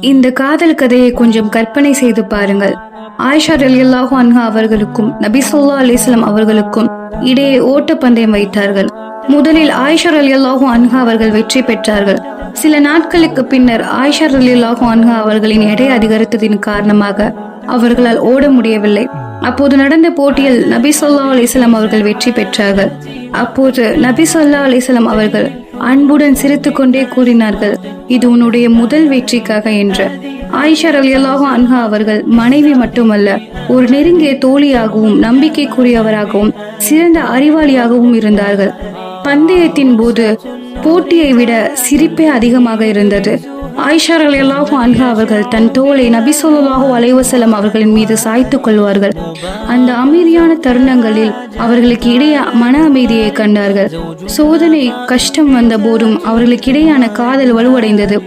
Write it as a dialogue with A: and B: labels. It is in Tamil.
A: இந்த காதல் கதையை கொஞ்சம் கற்பனை செய்து பாருங்கள். ஆயிஷா ரலியல்லாஹு அன்ஹா அவர்களுக்கும் நபி ஸல்லல்லாஹு அலைஹி வஸல்லம் அவர்களுக்கும் இடையே ஓட்டப்பந்தயம் வைத்தார்கள். முதலில் ஆயிஷா ரலியல்லாஹு அன்ஹா அவர்கள் வெற்றி பெற்றார்கள். சில நாட்களுக்கு பின்னர் ஆயிஷா ரலியல்லாஹு அன்ஹா அவர்களின் எடை அதிகரித்ததின் காரணமாக அவர்களால் ஓட முடியவில்லை. அப்போது நடந்த போட்டியில் நபி ஸல்லல்லாஹு அலைஹி வஸல்லம் அவர்கள் வெற்றி பெற்றார்கள். அப்போது நபி ஸல்லல்லாஹு அலைஹி வஸல்லம் அவர்கள் அன்புடன் சிரித்து கொண்டே கூறினார்கள், இது உன்னுடைய முதல் வெற்றிக்காக என்று. ஆயிஷா ரலியல்லாஹு அன்ஹா அவர்கள் மனைவி மட்டுமல்ல, ஒரு நெருங்கிய தோழியாகவும் நம்பிக்கைக்குரியவராகவும் சிறந்த அறிவாளியாகவும் இருந்தார்கள். பந்தயத்தின் போது போட்டியை விட சிரிப்பே அதிகமாக இருந்தது. ஆயிஷா ரலியல்லாஹு அன்ஹா அவர்கள் தன் தோளை நபி ஸல்லல்லாஹு அலைஹி வஸல்லம் அவர்களின் மீது சாய்த்துக் கொள்வார்கள். அந்த அமைதியான தருணங்களில் அவர்களுக்கு இடையே மன அமைதியை கண்டார்கள். சோதனை கஷ்டம் வந்த போதும் அவர்களுக்கு இடையான காதல் வலுவடைந்தது.